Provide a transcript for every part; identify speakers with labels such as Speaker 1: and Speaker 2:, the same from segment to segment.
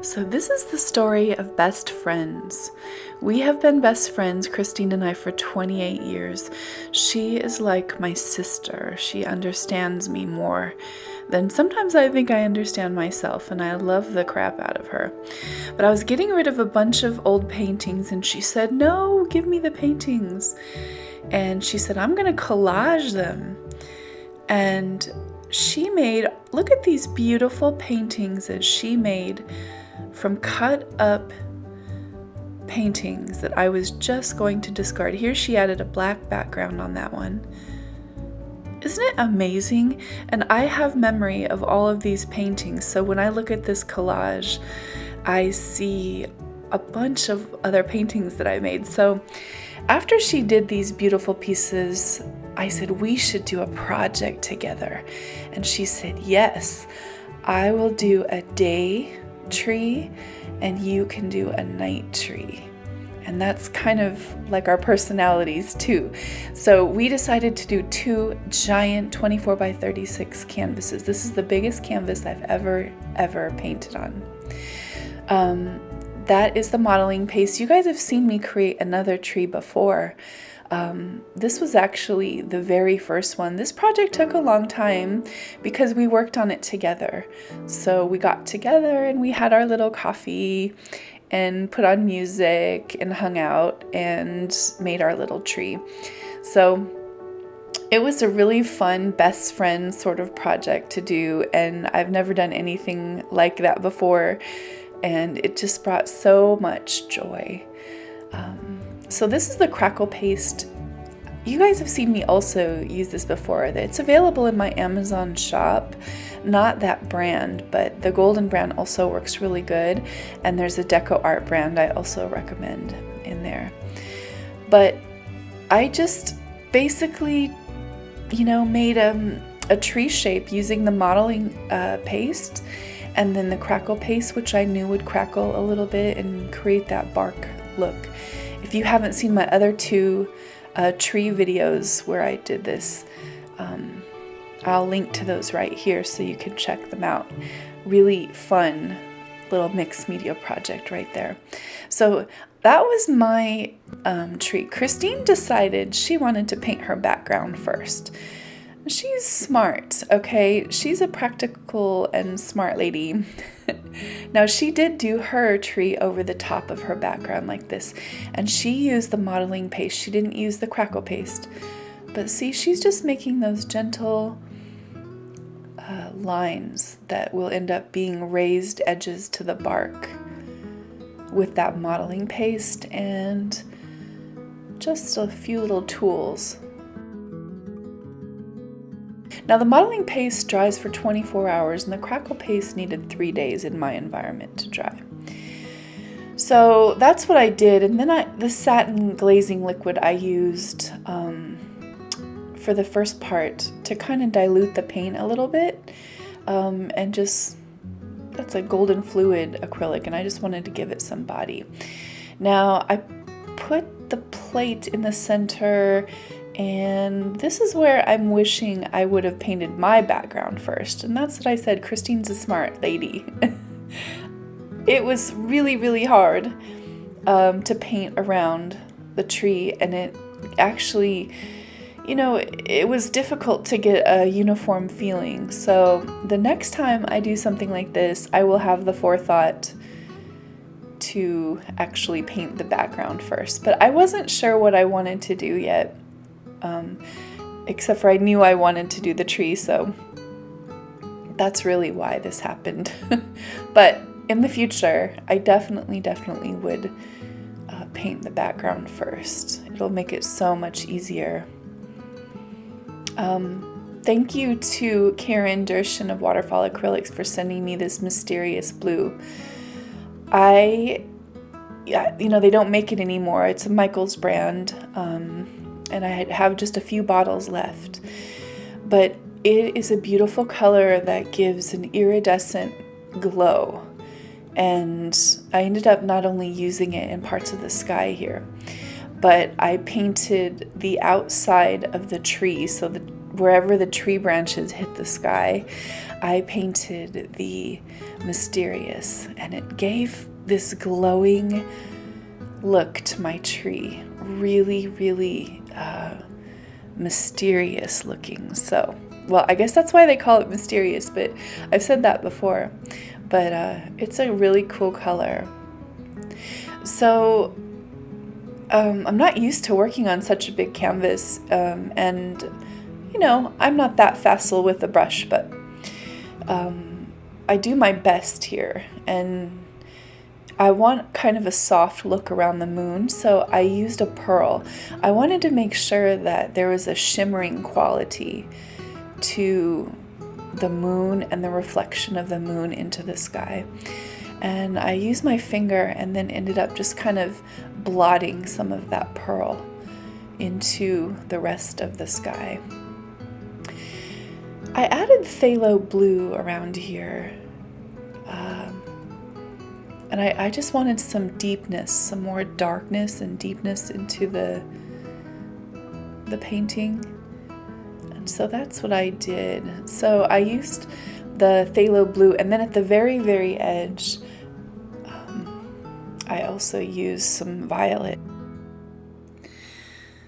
Speaker 1: So this is the story of best friends. We have been best friends, Christine and I, for 28 years. She is like my sister. She understands me more than sometimes I think I understand myself, and I love the crap out of her. But I was getting rid of a bunch of old paintings, and she said, "No, give me the paintings." And she said, "I'm going to collage them." And she made, look at these beautiful paintings that she made from cut up paintings that I was just going to discard. Here she added a black background on that one. Isn't it amazing? And I have memory of all of these paintings, so when I look at this collage, I see a bunch of other paintings that I made. So after she did these beautiful pieces, I said, we should do a project together. And she said, yes, I will do a day tree and you can do a night tree. And that's kind of like our personalities too. So we decided to do two giant 24 by 36 canvases. This is the biggest canvas I've ever painted on. That is the modeling paste. You guys have seen me create another tree before. This was actually the very first one. This project took a long time because we worked on it together. So we got together and we had our little coffee and put on music and hung out and made our little tree. So it was a really fun best friend sort of project to do, and I've never done anything like that before, and it just brought so much joy. So this is the Crackle Paste. You guys have seen me also use this before. It's available in my Amazon shop. Not that brand, but the golden brand also works really good. And there's a Deco Art brand I also recommend in there. But I just basically, made a tree shape using the modeling paste and then the Crackle Paste, which I knew would crackle a little bit and create that bark look. If you haven't seen my other two tree videos where I did this, I'll link to those right here so you can check them out. Really fun little mixed media project right there. So that was my tree. Christine decided she wanted to paint her background first. She's smart, okay? She's a practical and smart lady. Now, she did do her tree over the top of her background like this, and she used the modeling paste. She didn't use the Crackle Paste. But see, she's just making those gentle lines that will end up being raised edges to the bark with that modeling paste and just a few little tools. Now the modeling paste dries for 24 hours and the Crackle Paste needed 3 days in my environment to dry. So that's what I did, and then the satin glazing liquid I used for the first part to kind of dilute the paint a little bit, and just, that's a golden fluid acrylic, and I just wanted to give it some body. Now I put the plate in the center, and this is where I'm wishing I would have painted my background first. And that's what I said, Christine's a smart lady. It was really, really hard to paint around the tree, and it actually, it was difficult to get a uniform feeling. So the next time I do something like this, I will have the forethought to actually paint the background first. But I wasn't sure what I wanted to do yet. Except for I knew I wanted to do the tree, so that's really why this happened. But in the future, I definitely would paint the background first. It'll make it so much easier. Thank you to Karen Dershin of Waterfall Acrylics for sending me this mysterious blue. They don't make it anymore. It's a Michaels brand. And I have just a few bottles left. But it is a beautiful color that gives an iridescent glow. And I ended up not only using it in parts of the sky here, but I painted the outside of the tree, so wherever the tree branches hit the sky, I painted the mysterious, and it gave this glowing look to my tree. Really, really mysterious looking. So, well, I guess that's why they call it mysterious, but I've said that before. But it's a really cool color. So I'm not used to working on such a big canvas, and you know, I'm not that facile with the brush, but I do my best here, and I want kind of a soft look around the moon, so I used a pearl. I wanted to make sure that there was a shimmering quality to the moon and the reflection of the moon into the sky. And I used my finger and then ended up just kind of blotting some of that pearl into the rest of the sky. I added phthalo blue around here, and I just wanted some deepness, some more darkness and deepness into the painting. And so that's what I did. So I used the phthalo blue, and then at the very, very edge, I also used some violet.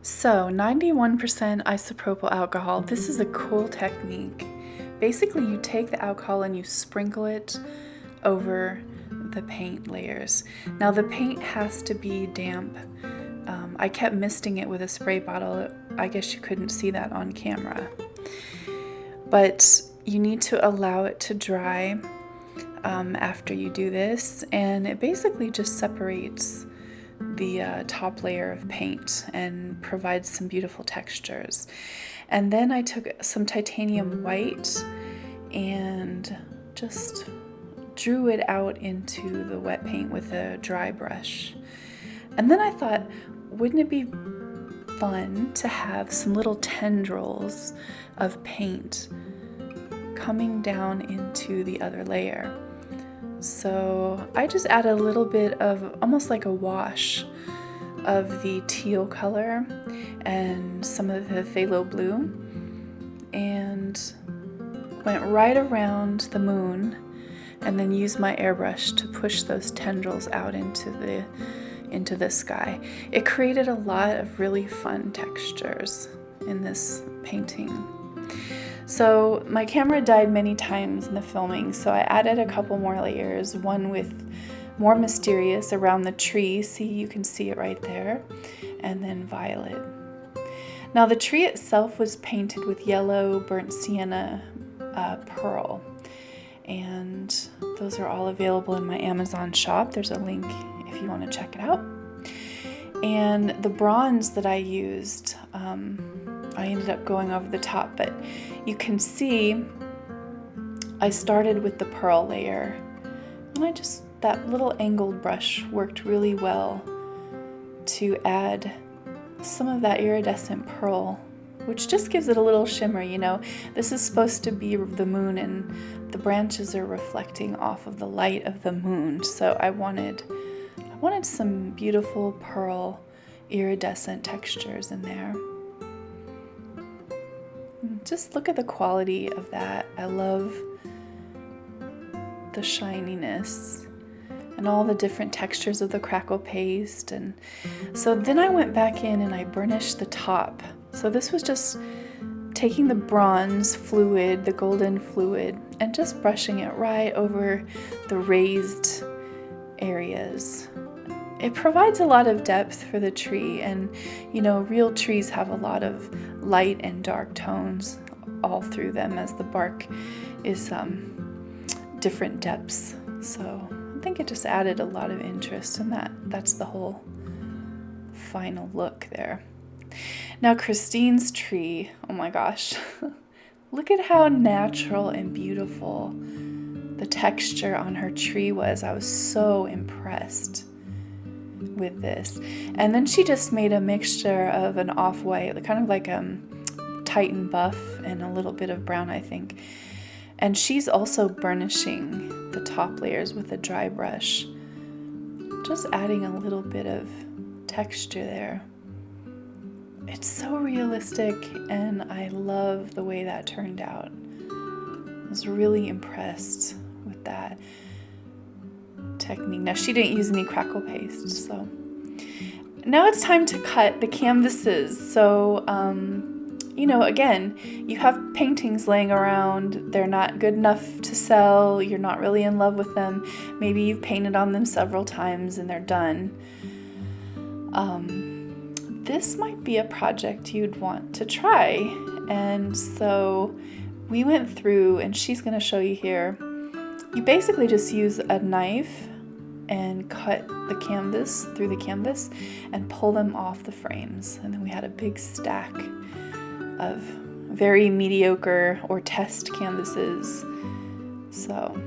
Speaker 1: So 91% isopropyl alcohol. This is a cool technique. Basically, you take the alcohol and you sprinkle it over the paint layers. Now the paint has to be damp. I kept misting it with a spray bottle. I guess you couldn't see that on camera. But you need to allow it to dry after you do this, and it basically just separates the top layer of paint and provides some beautiful textures. And then I took some titanium white and just drew it out into the wet paint with a dry brush. And then I thought, wouldn't it be fun to have some little tendrils of paint coming down into the other layer? So I just add a little bit of almost like a wash of the teal color and some of the phthalo blue, and went right around the moon, and then used my airbrush to push those tendrils out into the sky. It created a lot of really fun textures in this painting. So my camera died many times in the filming, so I added a couple more layers, one with more mysterious around the tree. See, you can see it right there, and then violet. Now the tree itself was painted with yellow burnt sienna pearl, and those are all available in my Amazon shop. There's a link if you want to check it out. And the bronze that I used, I ended up going over the top, but you can see I started with the pearl layer, and that little angled brush worked really well to add some of that iridescent pearl, which just gives it a little shimmer. You know, this is supposed to be the moon, and the branches are reflecting off of the light of the moon, so I wanted some beautiful pearl iridescent textures in there. Just look at the quality of that. I love the shininess and all the different textures of the Crackle Paste. And so then I went back in and I burnished the top. So this was just taking the bronze fluid, the golden fluid, and just brushing it right over the raised areas. It provides a lot of depth for the tree, and you know, real trees have a lot of light and dark tones all through them, as the bark is different depths. So I think it just added a lot of interest, and that's the whole final look there. Now Christine's tree, oh my gosh, look at how natural and beautiful the texture on her tree was. I was so impressed with this. And then she just made a mixture of an off-white, kind of like Titan buff, and a little bit of brown, I think. And she's also burnishing the top layers with a dry brush, just adding a little bit of texture there. it's so realistic, and I love the way that turned out. I was really impressed with that technique. Now, she didn't use any Crackle Paste, so now it's time to cut the canvases. So, again, you have paintings laying around, they're not good enough to sell, you're not really in love with them, maybe you've painted on them several times and they're done. This might be a project you'd want to try. And so we went through, and she's going to show you here. You basically just use a knife and cut the canvas through the canvas and pull them off the frames. And then we had a big stack of very mediocre or test canvases. So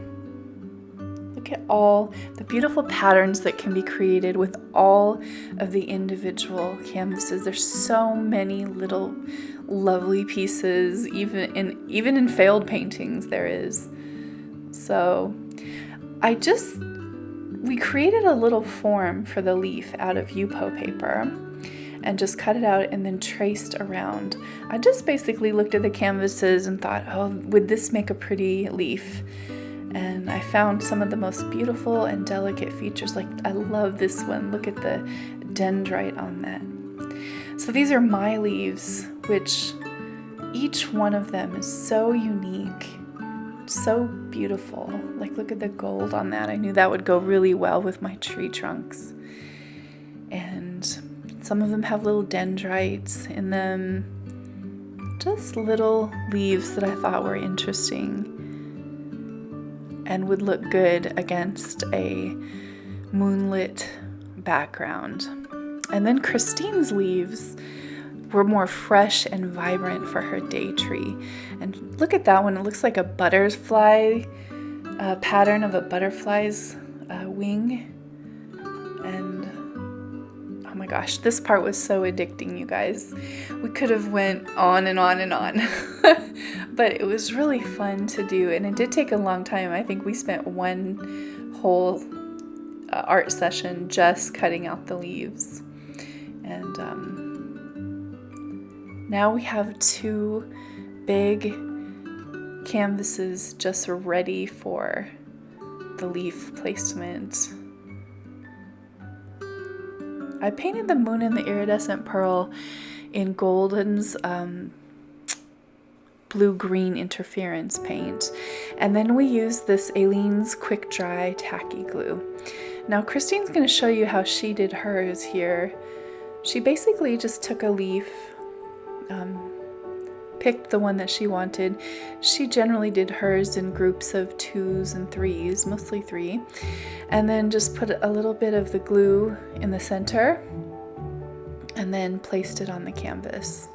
Speaker 1: look at all the beautiful patterns that can be created with all of the individual canvases. There's so many little lovely pieces, even in failed paintings there is. So we created a little form for the leaf out of Yupo paper and just cut it out and then traced around. I just basically looked at the canvases and thought, oh, would this make a pretty leaf? And I found some of the most beautiful and delicate features. Like, I love this one. Look at the dendrite on that. So these are my leaves, which each one of them is so unique, so beautiful. Like, look at the gold on that. I knew that would go really well with my tree trunks. And some of them have little dendrites in them. Just little leaves that I thought were interesting and would look good against a moonlit background. And then Christine's leaves were more fresh and vibrant for her day tree. And look at that one. It looks like a butterfly, pattern of a butterfly's wing. And oh my gosh, this part was so addicting, you guys. We could have went on and on and on. But it was really fun to do, and it did take a long time. I think we spent one whole art session just cutting out the leaves. And now we have 2 big canvases just ready for the leaf placement. I painted the moon and the iridescent pearl in Golden's blue-green interference paint. And then we used this Aleene's Quick Dry Tacky Glue. Now Christine's going to show you how she did hers here. She basically just took a leaf, picked the one that she wanted. She generally did hers in groups of 2s and 3s, mostly 3, and then just put a little bit of the glue in the center and then placed it on the canvas.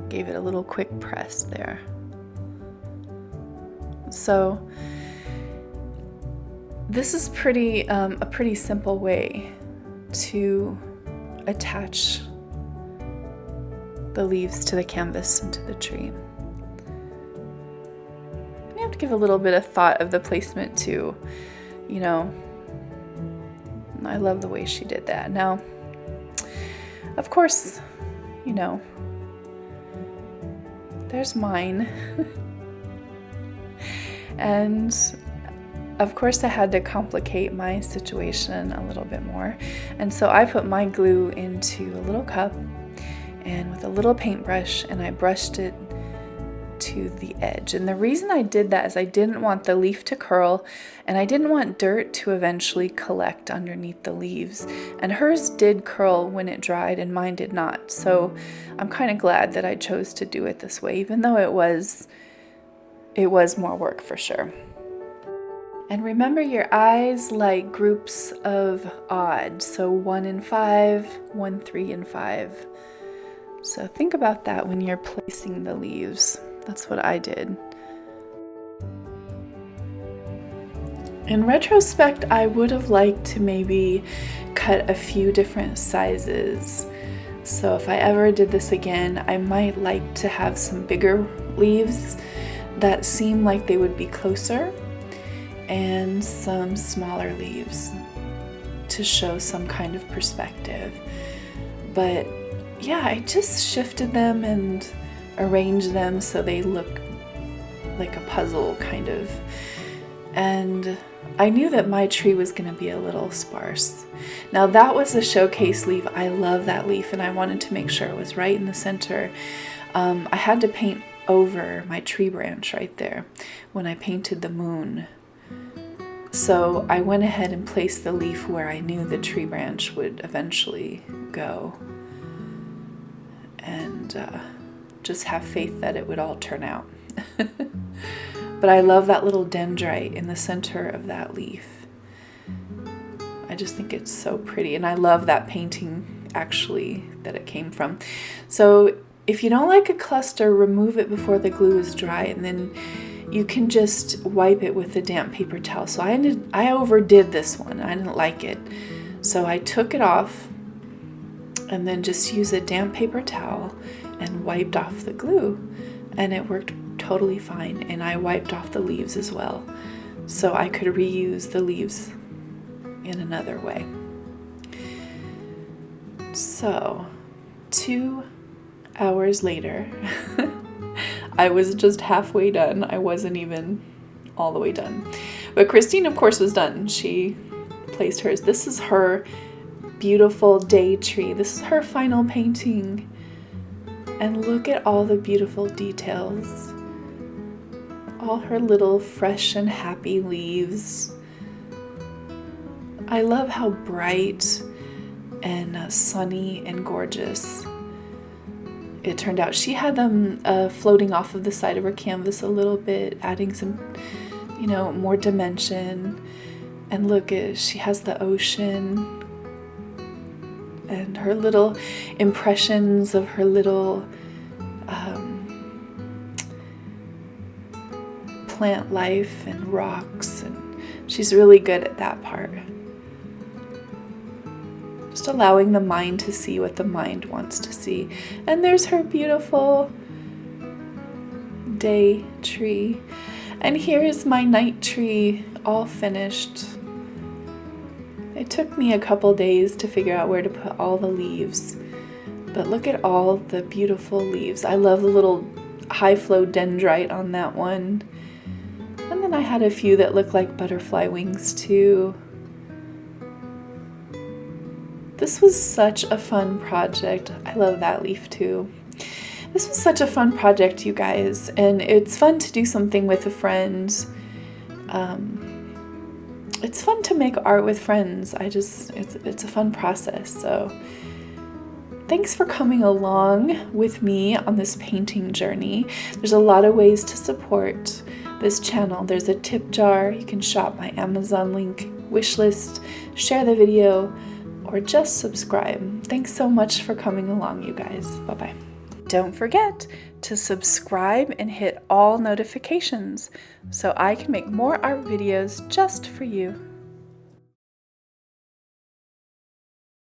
Speaker 1: Gave it a little quick press there. So this is a pretty simple way to attach the leaves to the canvas and to the tree. You have to give a little bit of thought of the placement too, I love the way she did that. Now, of course, there's mine. And of course I had to complicate my situation a little bit more. And so I put my glue into a little cup and with a little paintbrush, and I brushed it to the edge. And the reason I did that is I didn't want the leaf to curl, and I didn't want dirt to eventually collect underneath the leaves. And hers did curl when it dried and mine did not. So I'm kind of glad that I chose to do it this way, even though it was more work for sure. And remember, your eyes like groups of odd. So 1 and 5, 1, 3, and 5. So think about that when you're placing the leaves. That's what I did. In retrospect, I would have liked to maybe cut a few different sizes. So if I ever did this again, I might like to have some bigger leaves that seem like they would be closer, and some smaller leaves to show some kind of perspective. But yeah, I just shifted them and arranged them so they look like a puzzle kind of. And I knew that my tree was going to be a little sparse. Now that was a showcase leaf. I love that leaf and I wanted to make sure it was right in the center. I had to paint over my tree branch right there when I painted the moon. So I went ahead and placed the leaf where I knew the tree branch would eventually go. And just have faith that it would all turn out. But I love that little dendrite in the center of that leaf. I just think it's so pretty, and I love that painting actually that it came from. So if you don't like a cluster, remove it before the glue is dry, and then you can just wipe it with a damp paper towel. So I overdid this one. I didn't like it. So I took it off and then just used a damp paper towel and wiped off the glue, and it worked totally fine. And I wiped off the leaves as well, so I could reuse the leaves in another way. So 2 hours later, I was just halfway done. I wasn't even all the way done. But Christine, of course, was done. She placed hers. This is her beautiful day tree. This is her final painting. And look at all the beautiful details. All her little fresh and happy leaves. I love how bright and sunny and gorgeous it turned out. She had them floating off of the side of her canvas a little bit, adding some, more dimension. And look, she has the ocean and her little impressions of her little plant life and rocks, and she's really good at that part. Just allowing the mind to see what the mind wants to see. And there's her beautiful day tree. And here is my night tree, all finished. It took me a couple days to figure out where to put all the leaves. But look at all the beautiful leaves. I love the little high flow dendrite on that one. And then I had a few that look like butterfly wings too. This was such a fun project. I love that leaf too. This was such a fun project, you guys, and it's fun to do something with a friend. It's fun to make art with friends. It's a fun process. So thanks for coming along with me on this painting journey. There's a lot of ways to support this channel. There's a tip jar. You can shop my Amazon link, Wishlist, share the video, or just subscribe. Thanks so much for coming along, you guys. Bye-bye. Don't forget to subscribe and hit all notifications so I can make more art videos just for you.